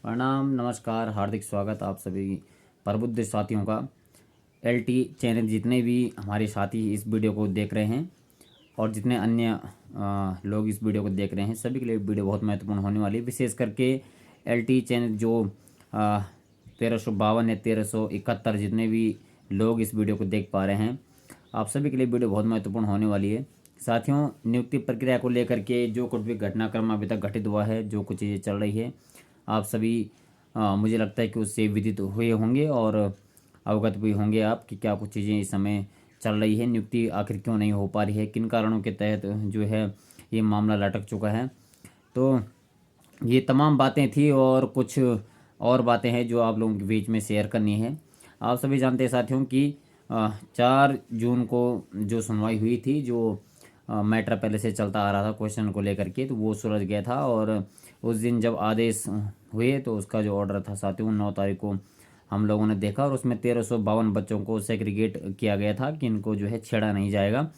प्रणाम, नमस्कार, हार्दिक स्वागत आप सभी प्रबुद्ध साथियों का। एलटी चैनल जितने भी हमारे साथी इस वीडियो को देख रहे हैं और जितने अन्य लोग इस वीडियो को देख रहे हैं, सभी के लिए वीडियो बहुत महत्वपूर्ण होने वाली है। विशेष करके एलटी चैनल जो 1352 या 1371 जितने भी लोग इस वीडियो को देख पा रहे हैं, आप सभी के लिए वीडियो बहुत महत्वपूर्ण होने वाली है। साथियों, नियुक्ति प्रक्रिया को लेकर के जो कुछ भी घटनाक्रम अभी तक घटित हुआ है, जो कुछ चीज़ें चल रही है, आप सभी मुझे लगता है कि उससे विदित हुए होंगे और अवगत भी होंगे आप कि क्या कुछ चीज़ें इस समय चल रही है, नियुक्ति आखिर क्यों नहीं हो पा रही है, किन कारणों के तहत जो है ये मामला लटक चुका है। तो ये तमाम बातें थी और कुछ और बातें हैं जो आप लोगों के बीच में शेयर करनी है। आप सभी जानते हैं साथियों कि 4 जून को जो सुनवाई हुई थी, जो मैटर पहले से चलता आ रहा था क्वेश्चन को लेकर के, तो वो सुलझ गया था। और उस दिन जब आदेश हुए तो उसका जो ऑर्डर था साथियों 9 तारीख को हम लोगों ने देखा, और उसमें 1352 बच्चों को सेग्रीगेट किया गया था कि इनको जो है छेड़ा नहीं जाएगा।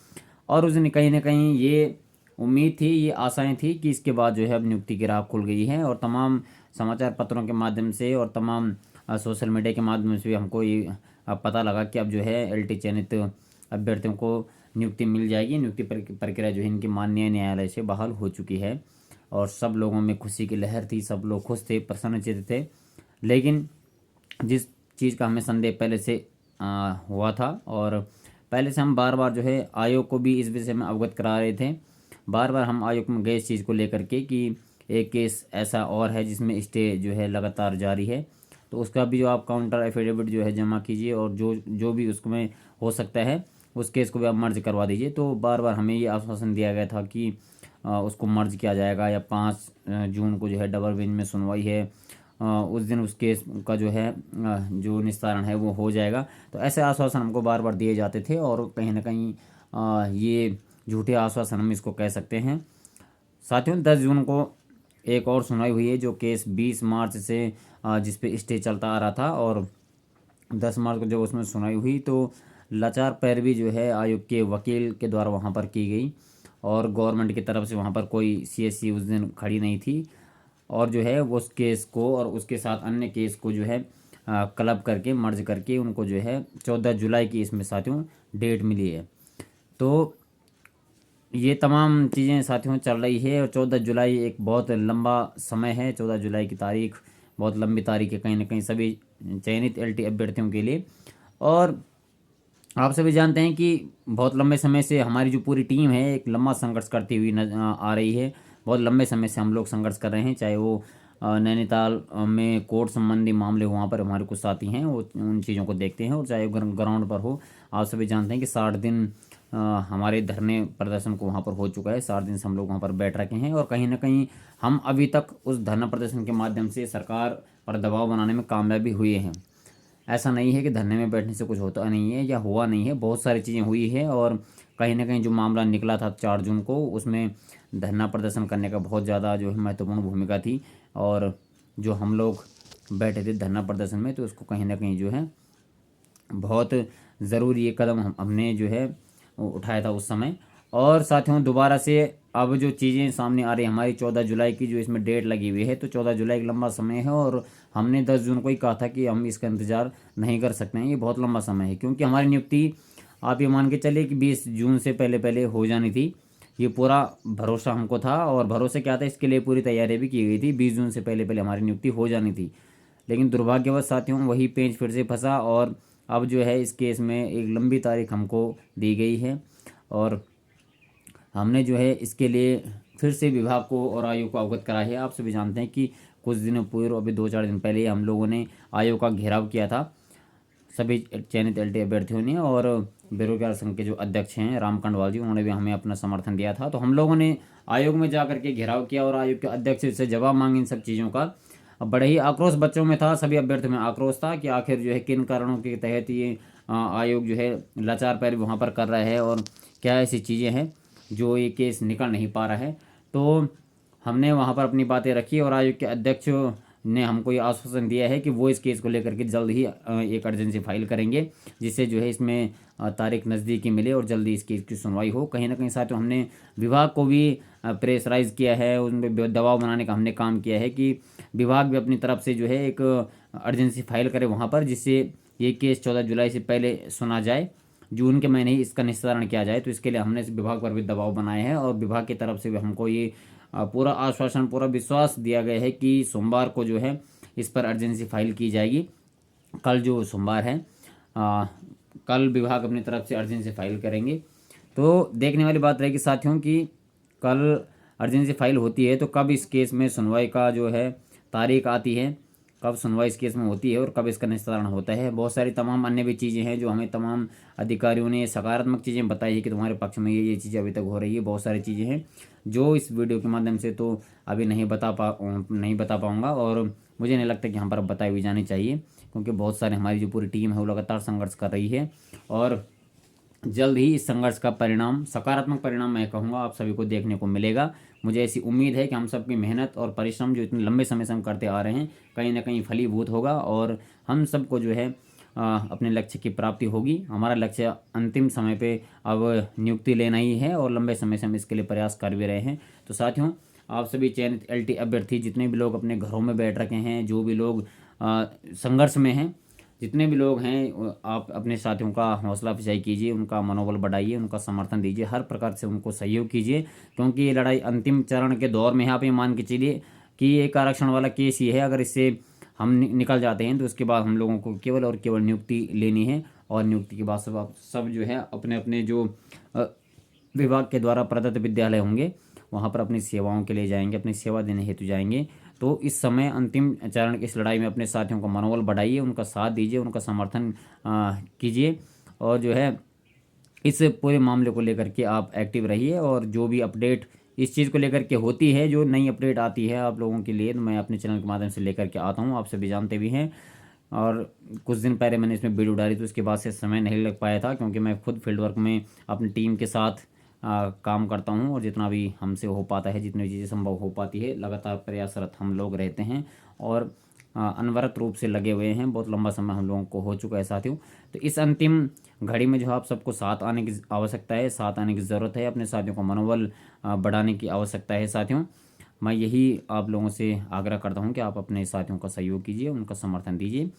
और उस दिन कहीं ना कहीं ये उम्मीद थी, ये आशाएं थी कि इसके बाद जो है अब नियुक्ति की राह खुल गई है। और तमाम समाचार पत्रों के माध्यम से और तमाम सोशल मीडिया के माध्यम से भी हमको ये पता लगा कि अब जो है एलटी चयनित अभ्यर्थियों को नियुक्ति मिल जाएगी। नियुक्ति प्रक्रिया जो है इनकी माननीय न्यायालय से बहाल हो चुकी है और सब लोगों में खुशी की लहर थी, सब लोग खुश थे, प्रसन्नचित्त थे। लेकिन जिस चीज़ का हमें संदेह पहले से हुआ था, और पहले से हम बार बार जो है आयोग को भी इस विषय में अवगत करा रहे थे, बार बार हम आयोग में गए इस चीज़ को लेकर के कि एक केस ऐसा और है जिसमें स्टे जो है लगातार जारी है, तो उसका भी जो आप काउंटर एफिडेविट जो है जमा कीजिए और जो जो भी उसमें हो सकता है उस केस को भी आप मर्ज करवा दीजिए। तो बार बार हमें ये आश्वासन दिया गया था कि उसको मर्ज किया जाएगा, या 5 जून को जो है डबल बेंच में सुनवाई है, उस दिन उस केस का जो है जो निस्तारण है वो हो जाएगा। तो ऐसे आश्वासन हमको बार बार दिए जाते थे और कहीं ना कहीं ये झूठे आश्वासन हम इसको कह सकते हैं। साथियों, 10 जून को एक और सुनवाई हुई है, जो केस 20 मार्च से जिस पे स्टे चलता आ रहा था, और 10 मार्च को जब उसमें सुनवाई हुई तो लाचार पैरवी जो है आयोग के वकील के द्वारा वहाँ पर की गई, और गवर्नमेंट की तरफ से वहाँ पर कोई सीएससी उस दिन खड़ी नहीं थी। और जो है उस केस को और उसके साथ अन्य केस को जो है क्लब करके मर्ज करके उनको जो है 14 जुलाई की इसमें साथियों डेट मिली है। तो ये तमाम चीज़ें साथियों चल रही है, और 14 जुलाई एक बहुत लंबा समय है। 14 जुलाई की तारीख बहुत लंबी तारीख है कहीं ना कहीं सभी चयनित एलटी अभ्यर्थियों के लिए। और आप सभी जानते हैं कि बहुत लंबे समय से हमारी जो पूरी टीम है एक लंबा संघर्ष करती हुई आ रही है। बहुत लंबे समय से हम लोग संघर्ष कर रहे हैं, चाहे वो नैनीताल में कोर्ट संबंधी मामले हो, वहाँ पर हमारे कुछ साथी हैं वो उन चीज़ों को देखते हैं, और चाहे ग्राउंड पर हो। आप सभी जानते हैं कि 60 दिन हमारे धरने प्रदर्शन को वहाँ पर हो चुका है, 60 दिन से हम लोग वहाँ पर बैठ रखे हैं, और कहीं ना कहीं हम अभी तक उस धरना प्रदर्शन के माध्यम से सरकार पर दबाव बनाने में कामयाबी हुए हैं। ऐसा नहीं है कि धरने में बैठने से कुछ होता नहीं है या हुआ नहीं है, बहुत सारी चीज़ें हुई है। और कहीं ना कहीं जो मामला निकला था 4 जून को, उसमें धरना प्रदर्शन करने का बहुत ज़्यादा जो है महत्वपूर्ण भूमिका थी। और जो हम लोग बैठे थे धरना प्रदर्शन में, तो उसको कहीं ना कहीं जो है बहुत ज़रूरी ये कदम हमने जो है उठाया था उस समय। और साथियों, दोबारा से अब जो चीज़ें सामने आ रही है हमारी 14 जुलाई की जो इसमें डेट लगी हुई है, तो 14 जुलाई एक लंबा समय है, और हमने 10 जून को ही कहा था कि हम इसका इंतज़ार नहीं कर सकते हैं। ये बहुत लंबा समय है, क्योंकि हमारी नियुक्ति आप ये मान के चलिए कि 20 जून से पहले पहले हो जानी थी। ये पूरा भरोसा हमको था, और भरोसे क्या था इसके लिए पूरी तैयारी भी की गई थी। 20 जून से पहले पहले हमारी नियुक्ति हो जानी थी, लेकिन दुर्भाग्यवश साथियों वही पेंच फिर से फंसा, और अब जो है इस केस में एक लंबी तारीख हमको दी गई है। और हमने जो है इसके लिए फिर से विभाग को और आयोग को अवगत करा है। आप सभी जानते हैं कि कुछ दिनों पूर्व, अभी 2-4 दिन पहले हम लोगों ने आयोग का घेराव किया था, सभी चयनित एलटी अभ्यर्थियों ने, और बेरोजगार संघ के जो अध्यक्ष हैं राम कंडवाल जी, उन्होंने भी हमें अपना समर्थन दिया था। तो हम लोगों ने आयोग में जा करके घेराव किया और आयोग के अध्यक्ष से जवाब मांगे इन सब चीज़ों का। अब बड़े ही आक्रोश बच्चों में था, सभी अभ्यर्थियों में आक्रोश था कि आखिर जो है किन कारणों के तहत ये आयोग जो है लाचार पैरवी वहाँ पर कर रहा है, और क्या ऐसी चीज़ें हैं जो ये केस निकल नहीं पा रहा है। तो हमने वहाँ पर अपनी बातें रखी, और आयोग के अध्यक्ष ने हमको ये आश्वासन दिया है कि वो इस केस को लेकर के जल्द ही एक अर्जेंसी फाइल करेंगे, जिससे जो है इसमें तारीख नज़दीकी मिले और जल्दी इस केस की सुनवाई हो। कहीं ना कहीं साथियों हमने विभाग को भी प्रेशराइज किया है, उन पर दबाव बनाने का हमने काम किया है कि विभाग भी अपनी तरफ से जो है एक अर्जेंसी फाइल करे वहाँ पर, जिससे ये केस 14 जुलाई से पहले सुना जाए, जून के महीने ही इसका निस्तारण किया जाए। तो इसके लिए हमने इस विभाग पर भी दबाव बनाए हैं और विभाग की तरफ से भी हमको ये पूरा आश्वासन, पूरा विश्वास दिया गया है कि सोमवार को जो है इस पर अर्जेंसी फाइल की जाएगी। कल जो सोमवार है, कल विभाग अपनी तरफ से अर्जेंसी फाइल करेंगे। तो देखने वाली बात रहेगी साथियों कि कल अर्जेंसी फाइल होती है तो कब इस केस में सुनवाई का जो है तारीख आती है, कब सुनवाई इस केस में होती है और कब इसका निस्तारण होता है। बहुत सारी तमाम अन्य भी चीज़ें हैं जो हमें तमाम अधिकारियों ने सकारात्मक चीज़ें बताई है कि तुम्हारे पक्ष में ये चीज़ें अभी तक हो रही है। बहुत सारी चीज़ें हैं जो इस वीडियो के माध्यम से तो अभी नहीं बता पाऊँगा और मुझे नहीं लगता कि यहाँ पर बताई भी जानी चाहिए, क्योंकि बहुत सारे हमारी जो पूरी टीम है वो लगातार संघर्ष कर रही है और जल्द ही इस संघर्ष का परिणाम, सकारात्मक परिणाम मैं कहूँगा, आप सभी को देखने को मिलेगा। मुझे ऐसी उम्मीद है कि हम सबकी मेहनत और परिश्रम जो इतने लंबे समय से हम करते आ रहे हैं कहीं ना कहीं फलीभूत होगा और हम सबको जो है अपने लक्ष्य की प्राप्ति होगी। हमारा लक्ष्य अंतिम समय पे अब नियुक्ति लेना ही है और लंबे समय से हम इसके लिए प्रयास कर भी रहे हैं। तो साथियों, आप सभी चयनित LT अभ्यर्थी जितने भी लोग अपने घरों में बैठ रखे हैं, जो भी लोग संघर्ष में हैं, जितने भी लोग हैं, आप अपने साथियों का हौसला अफजाई कीजिए, उनका मनोबल बढ़ाइए, उनका समर्थन दीजिए, हर प्रकार से उनको सहयोग कीजिए, क्योंकि ये लड़ाई अंतिम चरण के दौर में है। आप ये मान के चलिए कि एक आरक्षण वाला केस ही है, अगर इससे हम निकल जाते हैं तो उसके बाद हम लोगों को केवल और केवल नियुक्ति लेनी है और नियुक्ति के बाद सब जो है अपने अपने जो विभाग के द्वारा प्रदत्त विद्यालय होंगे वहाँ पर अपनी सेवाओं के लिए जाएंगे, अपनी सेवा देने हेतु जाएंगे। तो इस समय अंतिम चरण इस लड़ाई में अपने साथियों का मनोबल बढ़ाइए, उनका साथ दीजिए, उनका समर्थन कीजिए और जो है इस पूरे मामले को लेकर के आप एक्टिव रहिए। और जो भी अपडेट इस चीज़ को लेकर के होती है, जो नई अपडेट आती है आप लोगों के लिए, तो मैं अपने चैनल के माध्यम से लेकर के आता हूँ, आप सभी जानते भी हैं। और कुछ दिन पहले मैंने इसमें वीडियो डाली तो उसके बाद से समय नहीं लग पाया था, क्योंकि मैं खुद फील्ड वर्क में अपनी टीम के साथ काम करता हूँ और जितना भी हमसे हो पाता है, जितनी चीज़ें संभव हो पाती है, लगातार प्रयासरत हम लोग रहते हैं और अनवरत रूप से लगे हुए हैं। बहुत लंबा समय हम लोगों को हो चुका है साथियों। तो इस अंतिम घड़ी में जो आप सबको साथ आने की आवश्यकता है, साथ आने की ज़रूरत है, अपने साथियों का मनोबल बढ़ाने की आवश्यकता है साथियों। मैं यही आप लोगों से आग्रह करता हूँ कि आप अपने साथियों का सहयोग कीजिए, उनका समर्थन दीजिए।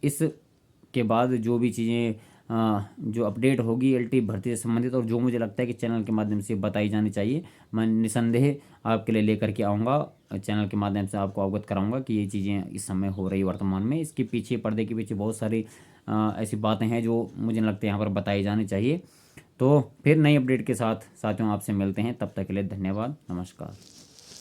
इसके बाद जो भी चीज़ें जो अपडेट होगी LT भर्ती से संबंधित और जो मुझे लगता है कि चैनल के माध्यम से बताई जानी चाहिए, मैं निसंदेह आपके लिए लेकर के आऊँगा, चैनल के माध्यम से आपको अवगत कराऊंगा कि ये चीज़ें इस समय हो रही वर्तमान में। इसके पीछे, पर्दे के पीछे बहुत सारी ऐसी बातें हैं जो मुझे लगता है यहाँ पर बताई जानी चाहिए। तो फिर नई अपडेट के साथ साथियों आपसे मिलते हैं, तब तक के लिए धन्यवाद, नमस्कार।